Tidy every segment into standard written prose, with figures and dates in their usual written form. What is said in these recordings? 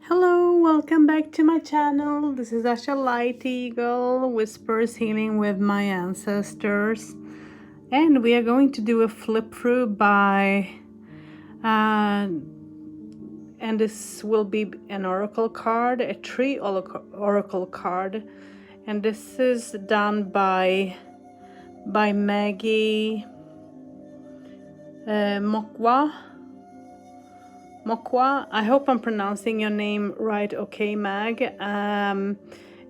Hello, welcome back to my channel. This is Asha Light Eagle, Whispers Healing with my ancestors. And we are going to do a flip through and this will be an oracle card, a tree oracle card. And this is done by Maggie Mokwa. Mokwa, I hope I'm pronouncing your name right, okay, Mag. And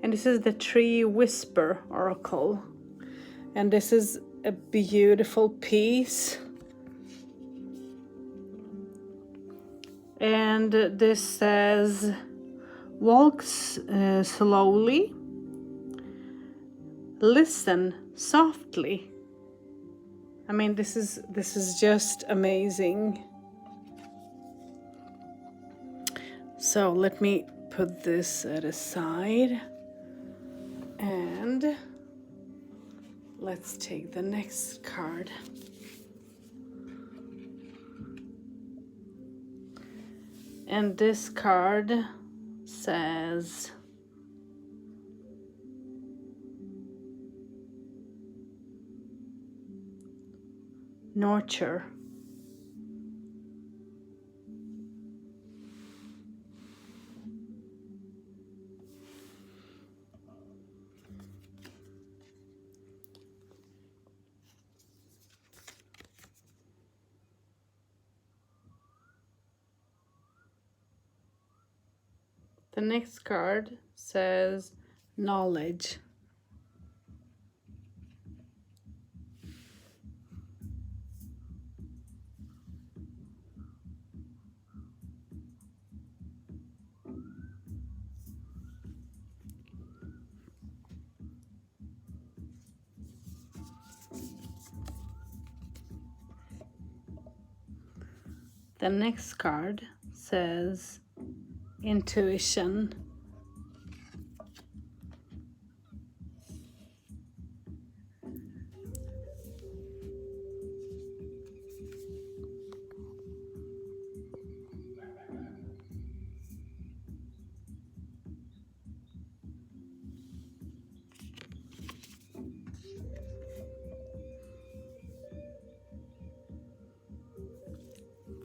this is the Tree Whisper Oracle. And this is a beautiful piece. And this says, walk slowly, listen softly. I mean, this is just amazing. So let me put this aside and let's take the next card. And this card says, nurture. The next card says knowledge. The next card says intuition.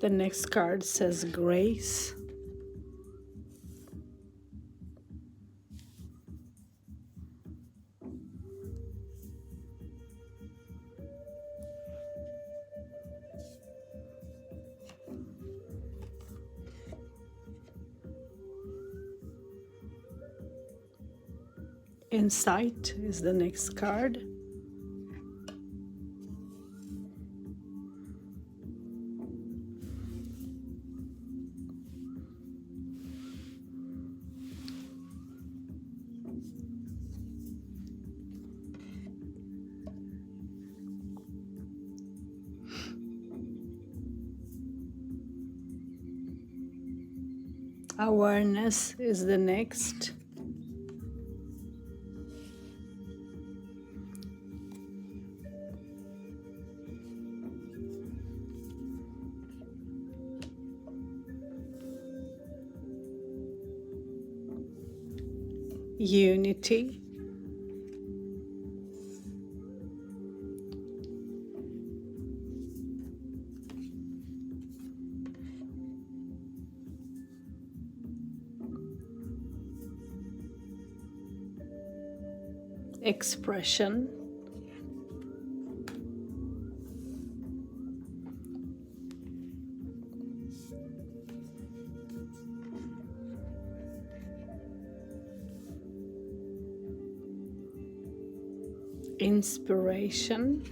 The next card says grace. Insight is the next card. Awareness is the next. Unity. Expression. Inspiration.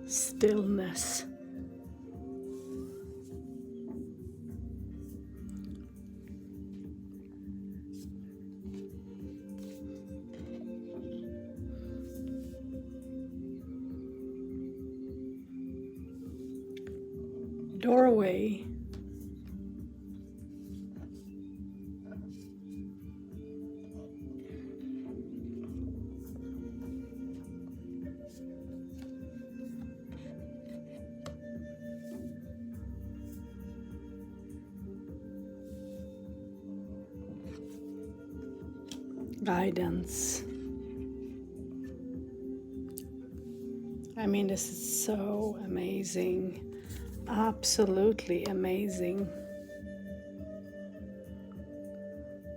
Stillness. Doorway. guidance. I mean, this is so amazing. Absolutely amazing.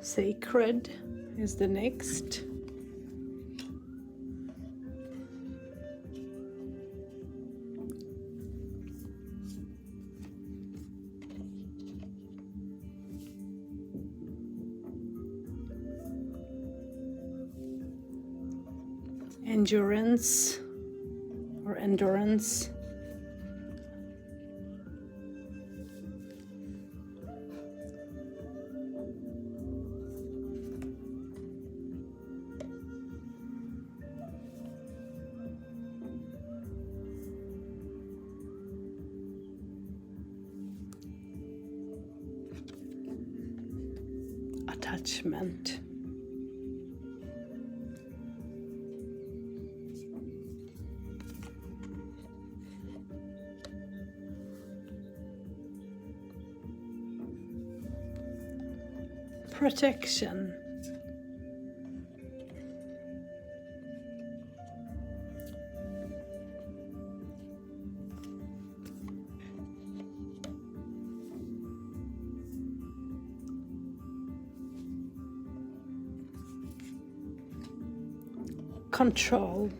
Sacred is the next. Endurance or endurance. Attachment. Protection. Control.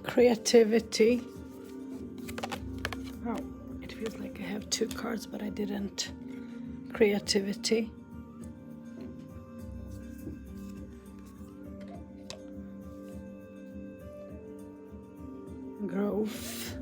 Creativity. Oh, it feels like I have two cards, but I didn't. Creativity. Growth.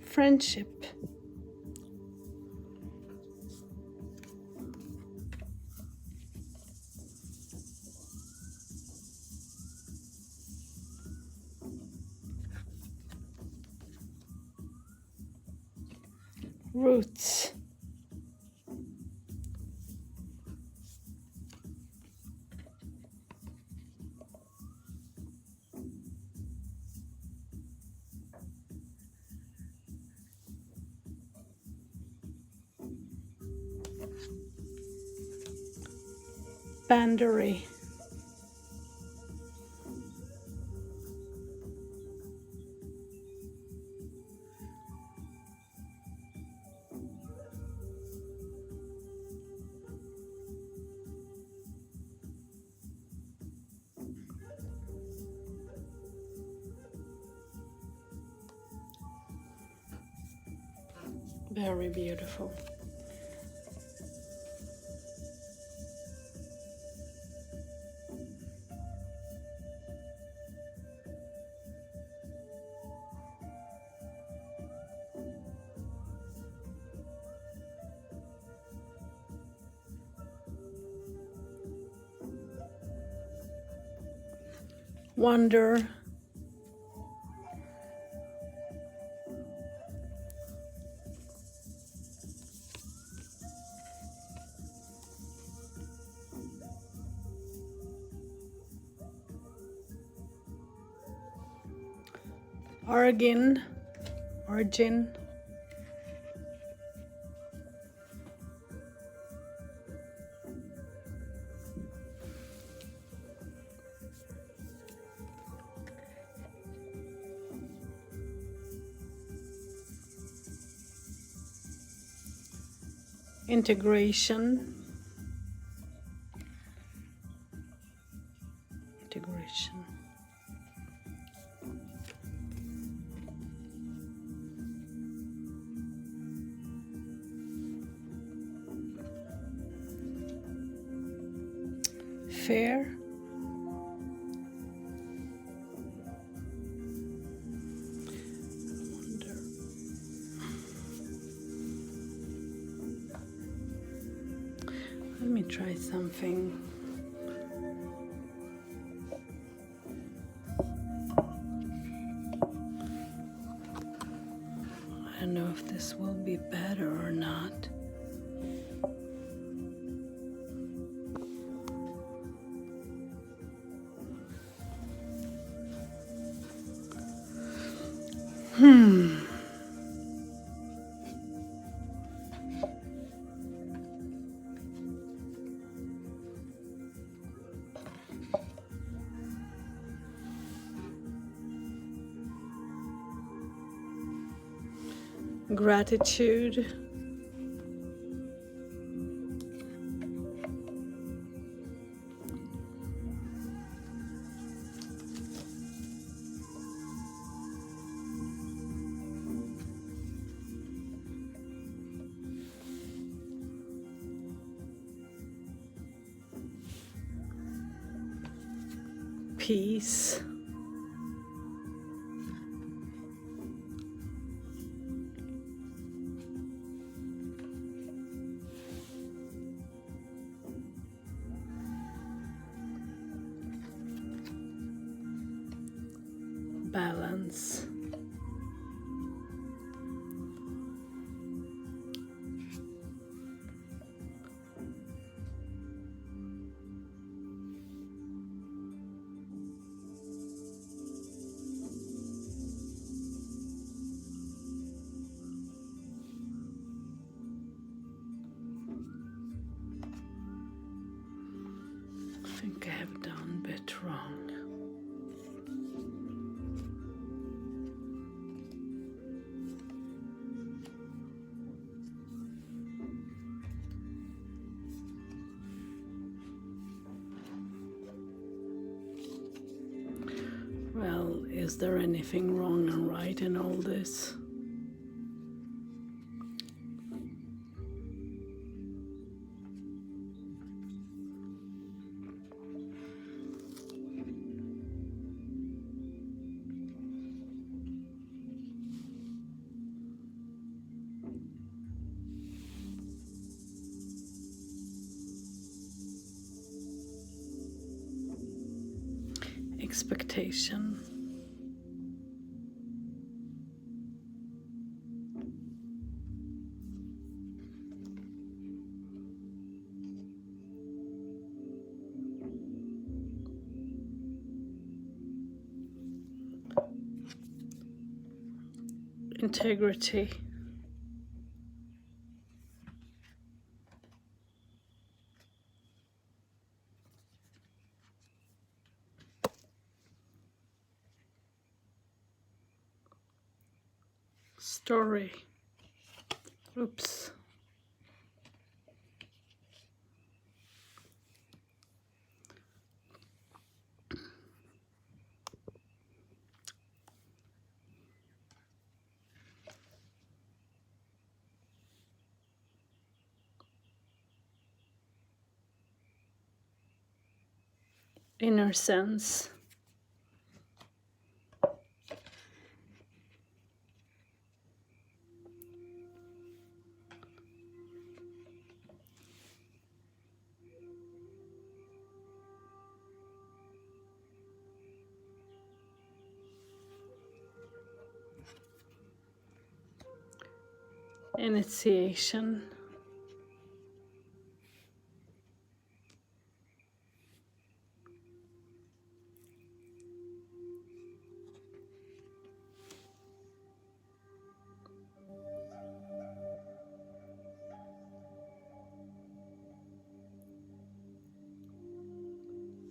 Friendship. Roots. Boundary. Very beautiful. Wonder. Origin. Integration. ocean. Fear. Let me try something. I don't know if this will be better or not. Gratitude. Peace. Balance. I think I have done a bit wrong. Well, is there anything wrong and right in all this? Expectation. Integrity. Story. Oops. Inner sense. Initiation.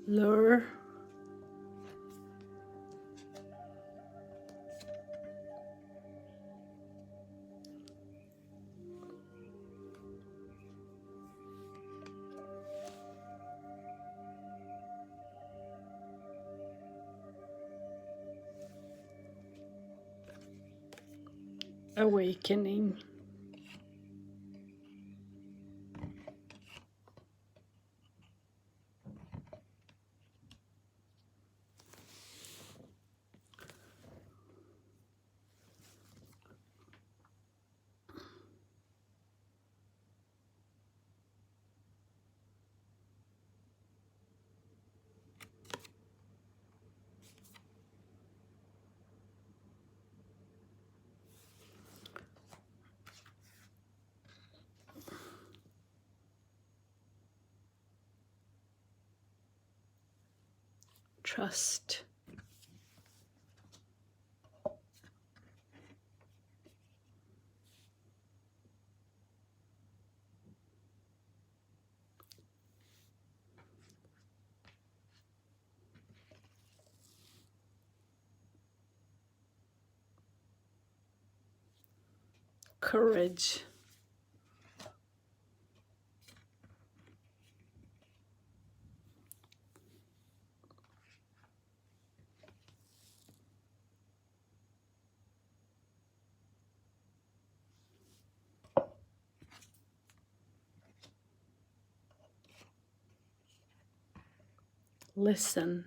Lure. awakening. Trust. Courage. Listen.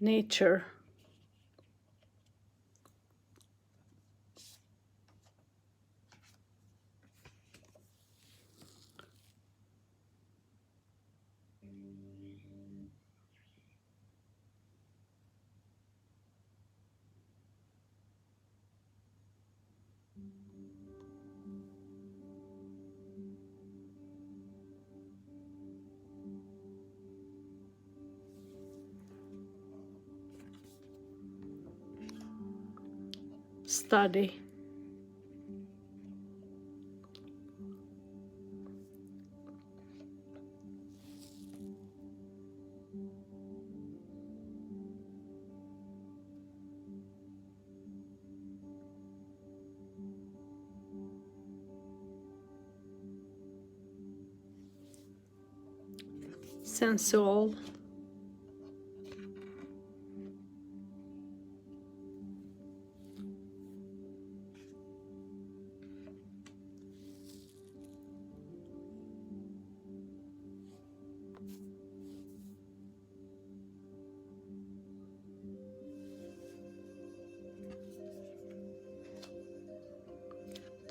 Nature. Study. Sensual.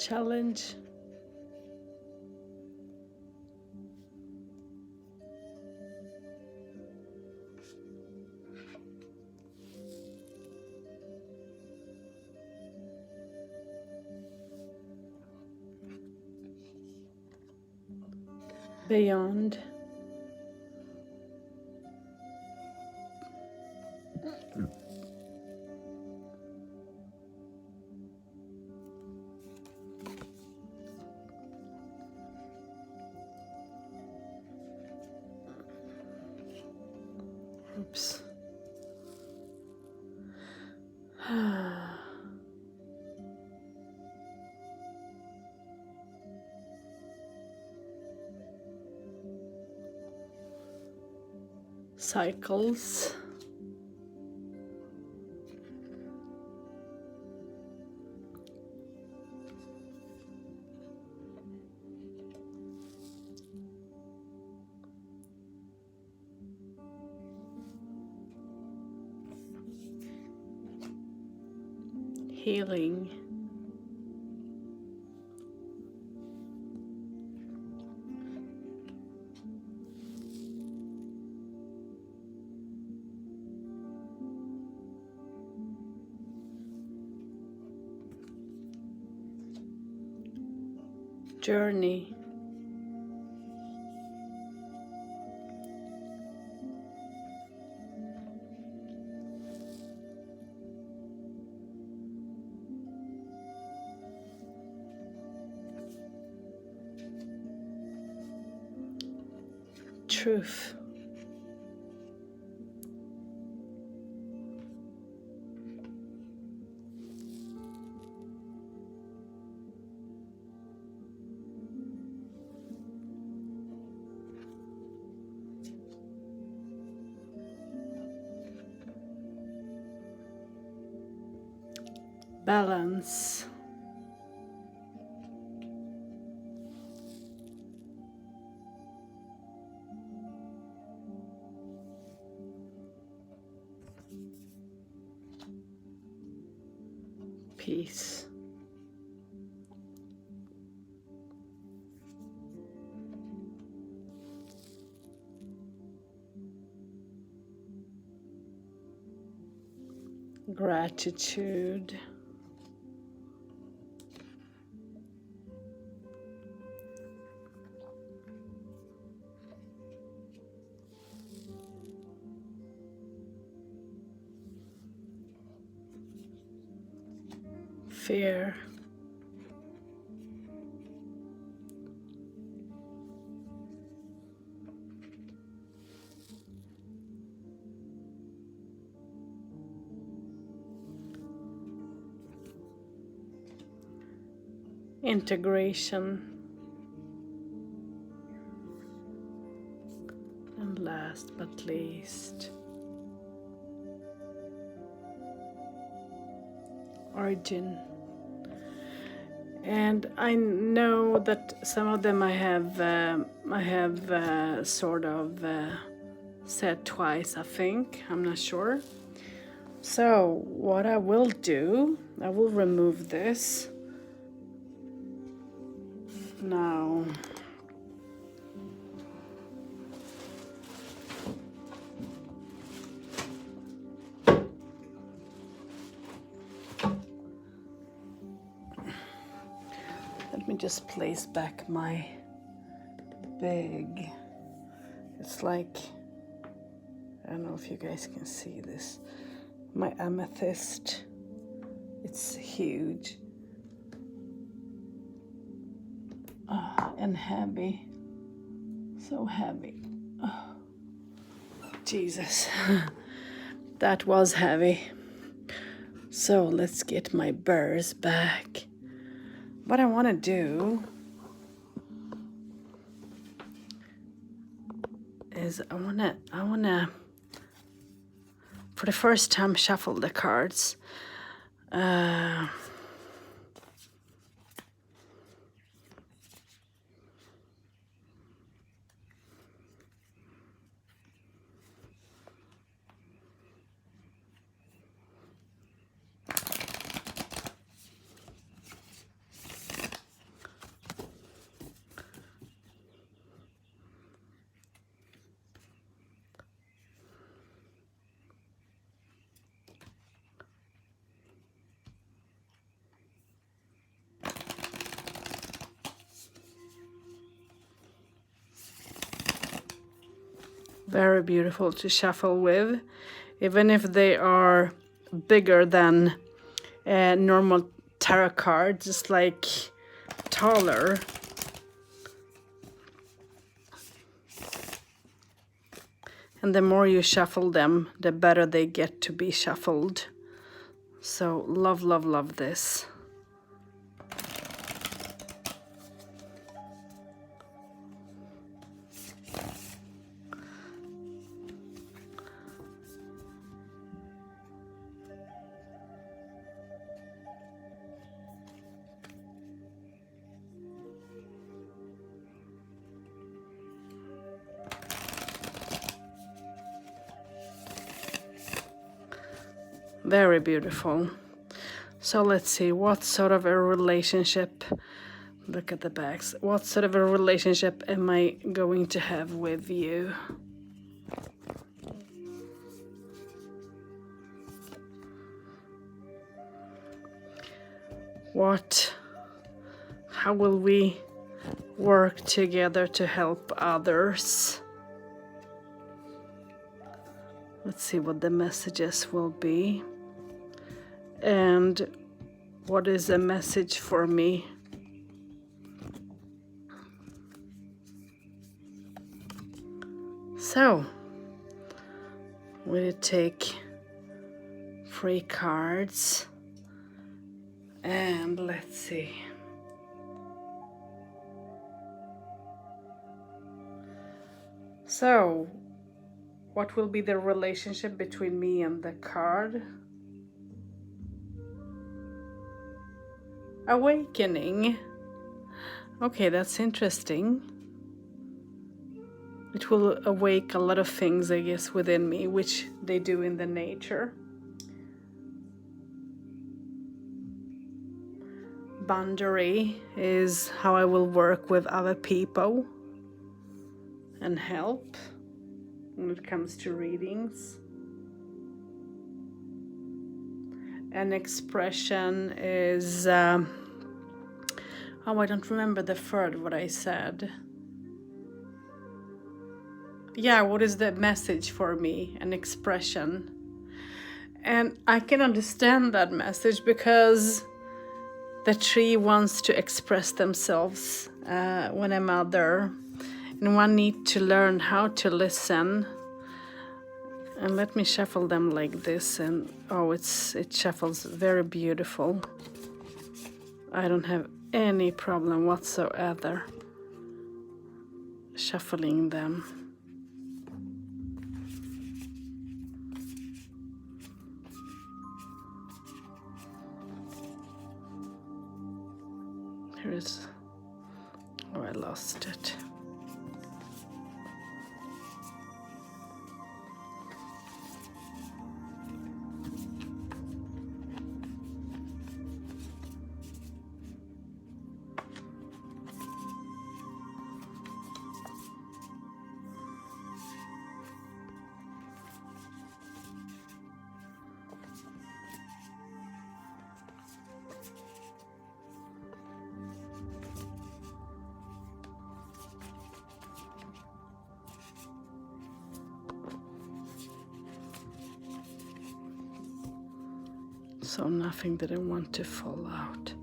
Challenge. Beyond. Oops. Cycles. Healing. Journey. truth. Balance. Peace. Gratitude. Fear. Integration. And last but least, origin. And I know that some of them I have sort of said twice, I think. I'm not sure. So what I will do, I will remove this now. Let me just place back my big, it's like, I don't know if you guys can see this, my amethyst. It's huge and heavy, so heavy. Oh, Jesus, that was heavy. So let's get my burrs back. What I want to do is I want to for the first time shuffle the cards. Very beautiful to shuffle with, even if they are bigger than normal tarot cards, just like taller. And the more you shuffle them, the better they get to be shuffled. So love, love, love this. Very beautiful. So let's see, what sort of a relationship, look at the backs, what sort of a relationship am I going to have with you? How will we work together to help others? Let's see what the messages will be. And what is a message for me? So we take 3 cards, and let's see. So what will be the relationship between me and the card? Awakening. Okay, that's interesting. It will awake a lot of things, I guess, within me, which they do in the nature. Boundary is how I will work with other people and help when it comes to readings. An expression is, I don't remember the third what I said. Yeah, what is the message for me? An expression. And I can understand that message because the tree wants to express themselves when I'm out there. And one needs to learn how to listen. And let me shuffle them like this. And oh, it shuffles very beautiful. I don't have any problem whatsoever shuffling them. Here is, oh, I lost it. So nothing that I want to fall out.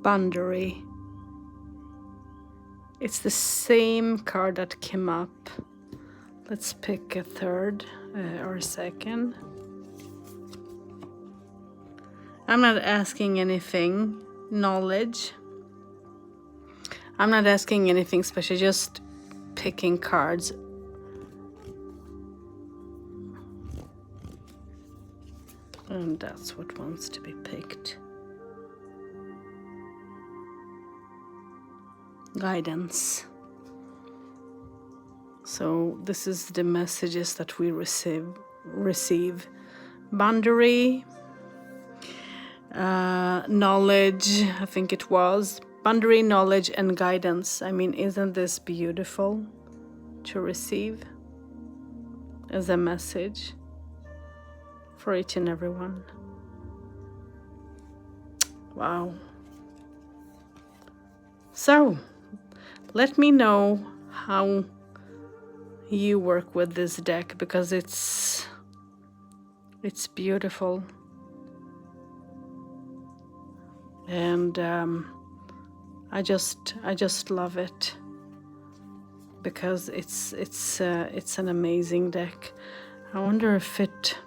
Boundary. It's the same card that came up. Let's pick a third or a second. I'm not asking anything. Knowledge. I'm not asking anything special, just picking cards. And that's what wants to be picked. Guidance. So this is the messages that we receive. Boundary. Knowledge, I think it was. Boundary, knowledge, and guidance. I mean, isn't this beautiful to receive as a message for each and every one? Wow. So, let me know how you work with this deck, because it's beautiful. And I just love it, because it's an amazing deck. I wonder if it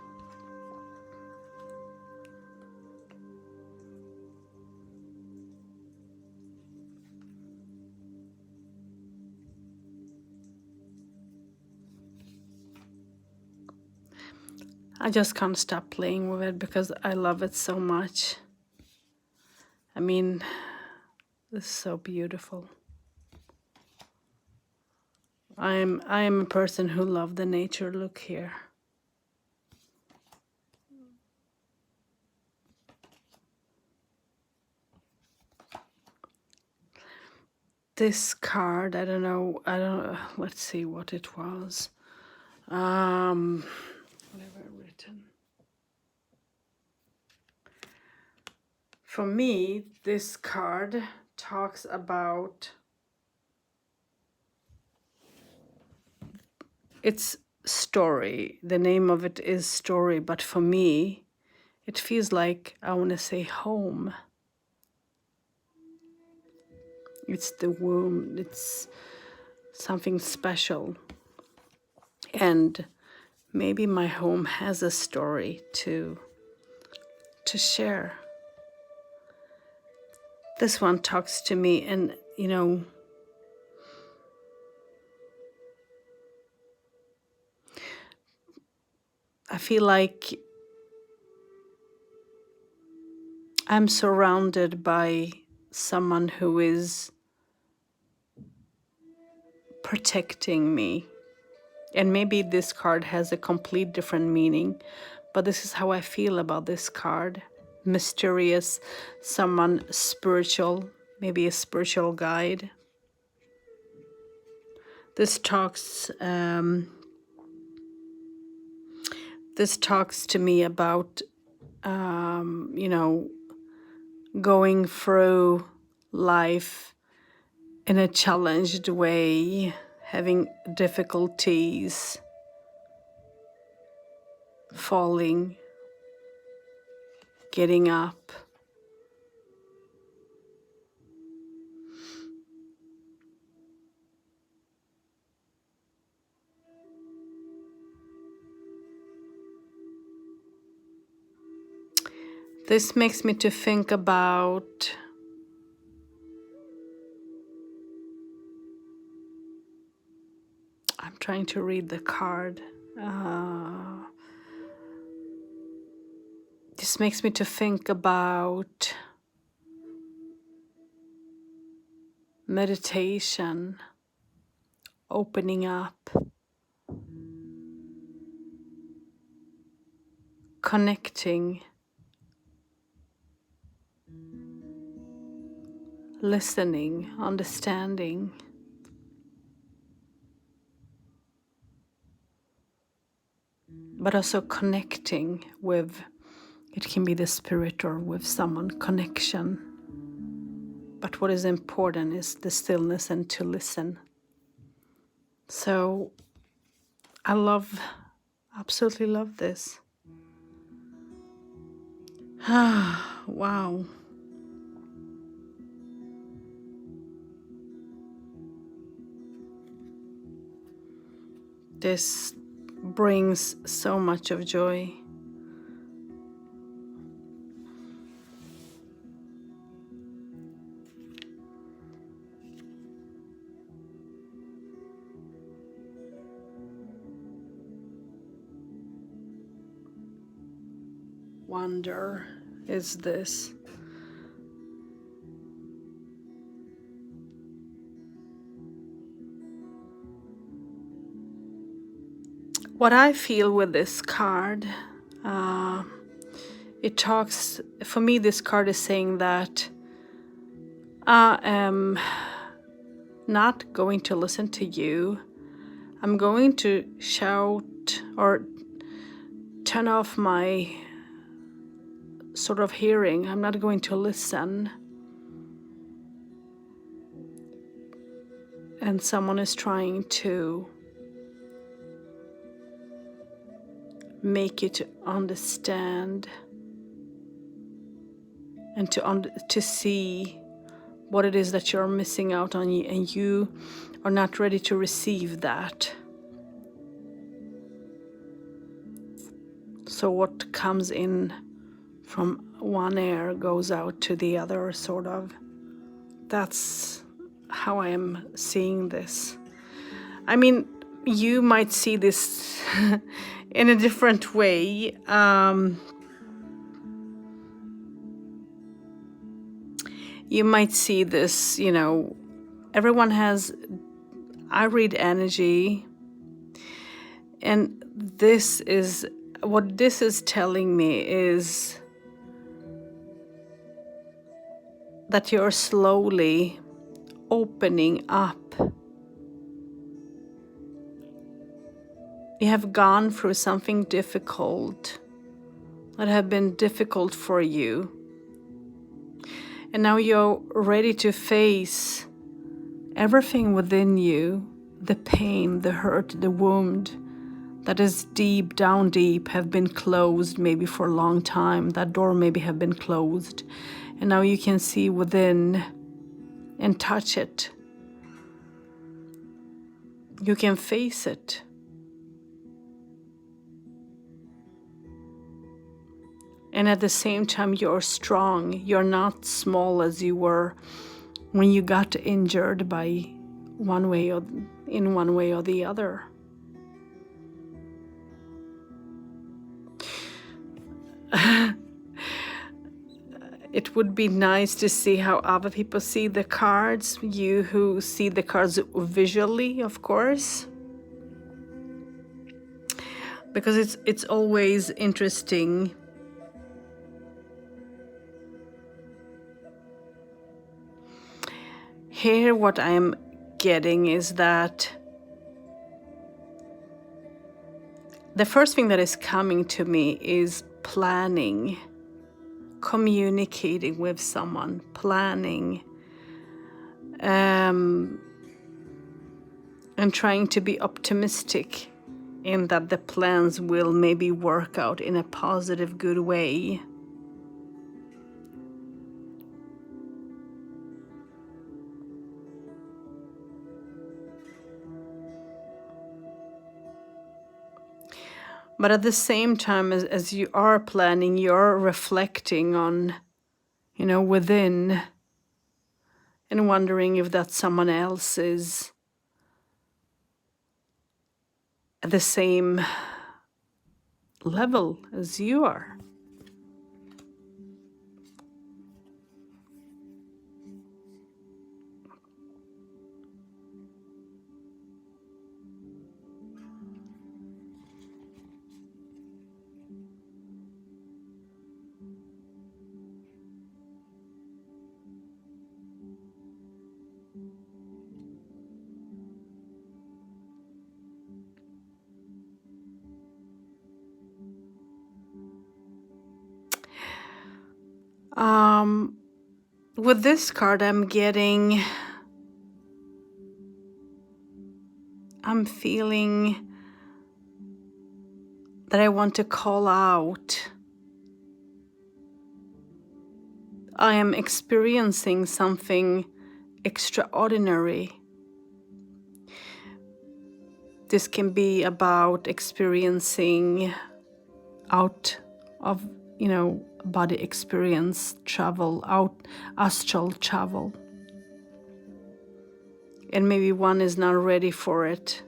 I just can't stop playing with it because I love it so much. I mean, it's so beautiful. I am a person who loves the nature. Look here. This card, I don't know, let's see what it was. What have I written? For me, this card talks about its story. The name of it is story, but for me, it feels like I want to say home. It's the womb. It's something special. And maybe my home has a story to share. This one talks to me, and I feel like I'm surrounded by someone who is protecting me. And maybe this card has a complete different meaning, but this is how I feel about this card. Mysterious, someone spiritual, maybe a spiritual guide. This talks to me about going through life in a challenged way, having difficulties, falling, getting up. This makes me to think about I'm trying to read the card. This makes me to think about meditation, opening up, connecting, listening, understanding. But also connecting with, it can be the spirit or with someone, connection. But what is important is the stillness and to listen. So I absolutely love this. Wow. This brings so much of joy. Wonder is this. What I feel with this card, it talks, for me this card is saying that I am not going to listen to you. I'm going to shout or turn off my sort of hearing. I'm not going to listen. And someone is trying to make you to understand and to see what it is that you're missing out on, and you are not ready to receive that. So what comes in from one ear goes out to the other, sort of. That's how I am seeing this. I mean, you might see this in a different way. You might see this, everyone has, I read energy, and what this is telling me is that you're slowly opening up. You have gone through something difficult that have been difficult for you. And now you're ready to face everything within you, the pain, the hurt, the wound that is deep, down deep, have been closed maybe for a long time. That door maybe have been closed. And now you can see within and touch it. You can face it. And at the same time, you're strong. You're not small as you were when you got injured by one way or the other. It would be nice to see how other people see the cards. You who see the cards visually, of course. Because it's always interesting. Here what I'm getting is that the first thing that is coming to me is planning, communicating with someone, planning, and trying to be optimistic in that the plans will maybe work out in a positive, good way. But at the same time, as you are planning, you're reflecting on, within, and wondering if that someone else is at the same level as you are. With this card, I'm feeling that I want to call out. I am experiencing something extraordinary. This can be about experiencing out of, body experience, astral travel. And maybe one is not ready for it,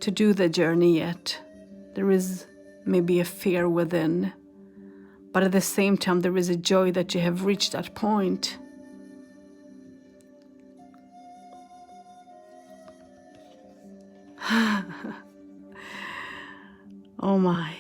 to do the journey yet. There is maybe a fear within, but at the same time there is a joy that you have reached that point. Oh my.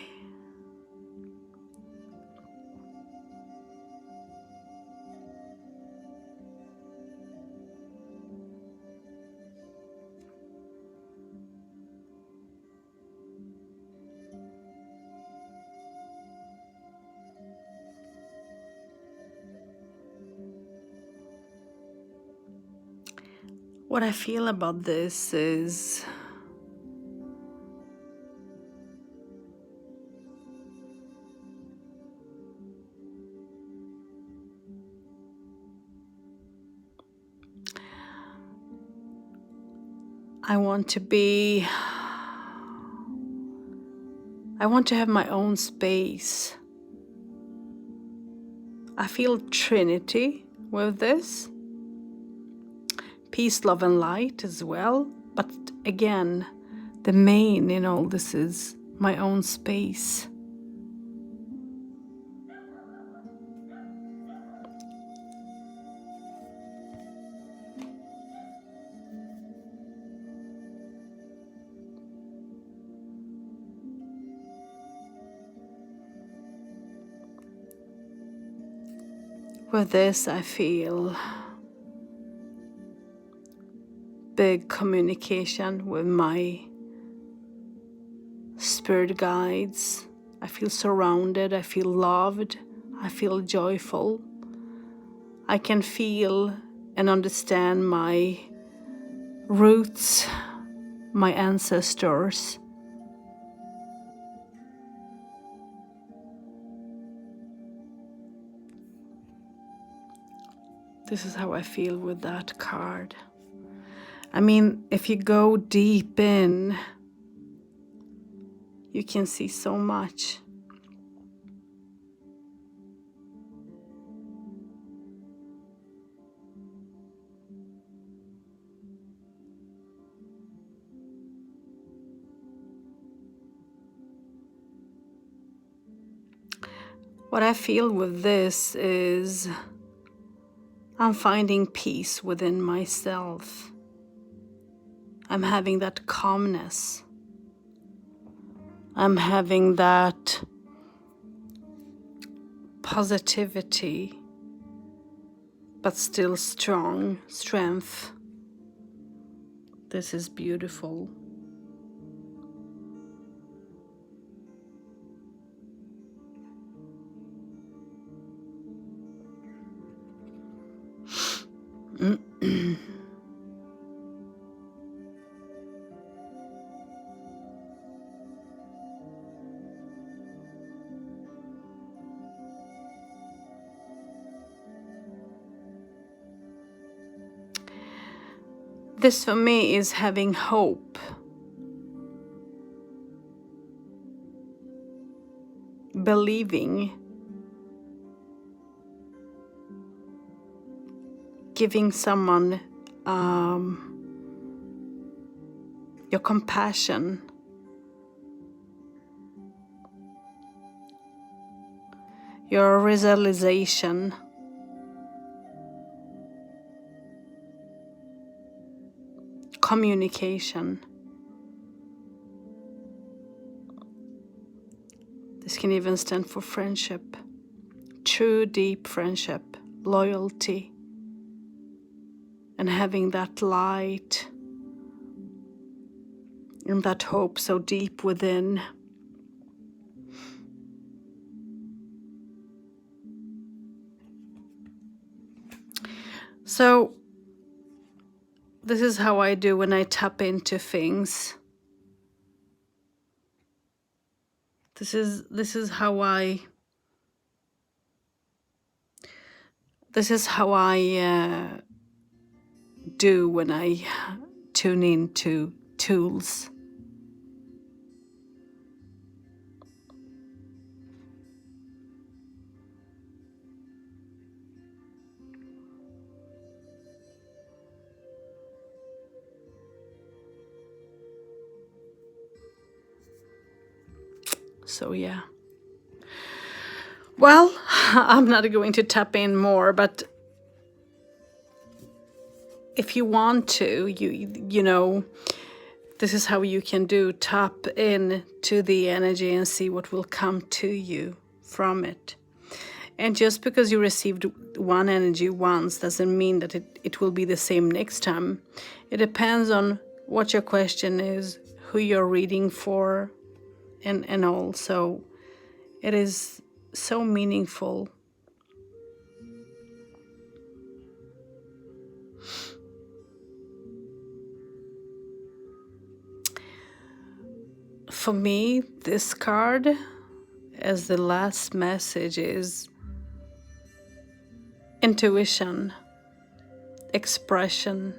What I feel about this is I want to have my own space. I feel Trinity with this. Peace, love, and light as well. But again, the main in all this is my own space. With this, I feel big communication with my spirit guides. I feel surrounded, I feel loved, I feel joyful. I can feel and understand my roots, my ancestors. This is how I feel with that card. I mean, if you go deep in, you can see so much. What I feel with this is I'm finding peace within myself. I'm having that calmness. I'm having that positivity, but still strong strength. This is beautiful. This for me is having hope, believing, giving someone your compassion, your realization, communication. This can even stand for friendship, true deep friendship, loyalty, and having that light and that hope so deep within. So this is how I do when I tap into things. This is how I do when I tune into tools. So yeah. Well, I'm not going to tap in more, but if you want to, you know, this is how you can do. Tap in to the energy and see what will come to you from it. And just because you received one energy once doesn't mean that it will be the same next time. It depends on what your question is, who you're reading for, and also it is so meaningful. For me, this card as the last message is intuition, expression,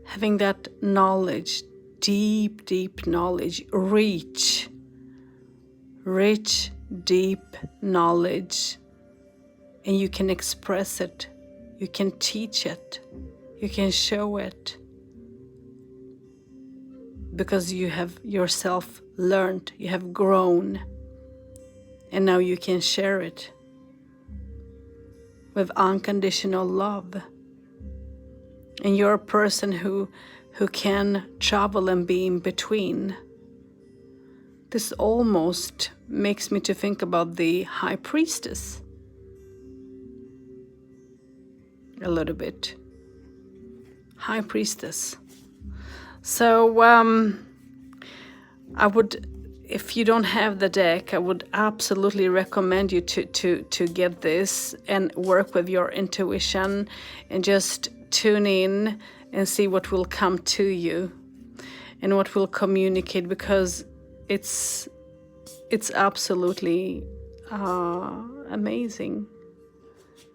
having that knowledge, deep knowledge, rich, deep knowledge, and you can express it, you can teach it, you can show it, because you have yourself learned, you have grown, and now you can share it with unconditional love. And you're a person who can travel and be in between. This almost makes me to think about the High Priestess a little bit. High Priestess. So I would, if you don't have the deck, I would absolutely recommend you to get this and work with your intuition and just tune in and see what will come to you and what will communicate, because it's absolutely amazing.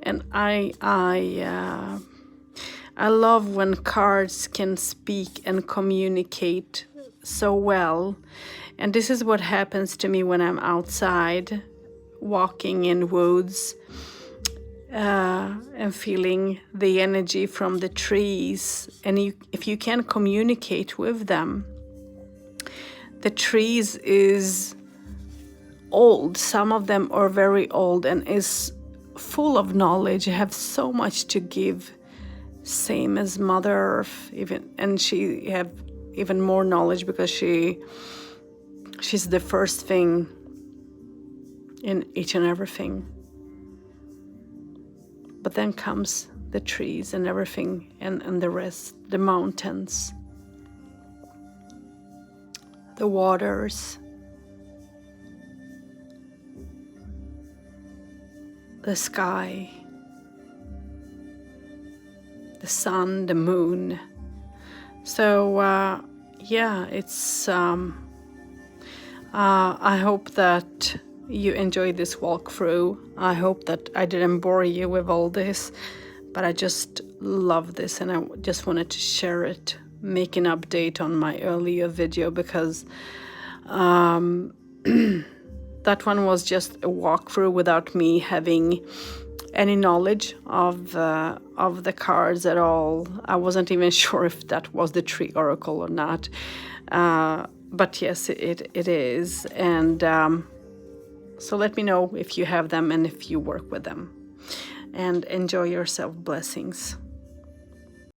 And I love when cards can speak and communicate so well. And this is what happens to me when I'm outside walking in woods and feeling the energy from the trees. And if you can communicate with them, the trees is old. Some of them are very old and is full of knowledge, have so much to give, same as Mother Earth, even, and she have even more knowledge because she's the first thing in each and everything. But then comes the trees and everything, and the rest, the mountains, the waters, the sky, the sun, the moon. So yeah, it's I hope that you enjoyed this walkthrough. I hope that I didn't bore you with all this, but I just love this and I just wanted to share it, make an update on my earlier video, because that one was just a walkthrough without me having any knowledge of the cards at all. I wasn't even sure if that was the tree oracle or not, but yes, it is. And so let me know if you have them and if you work with them, and enjoy yourself. Blessings.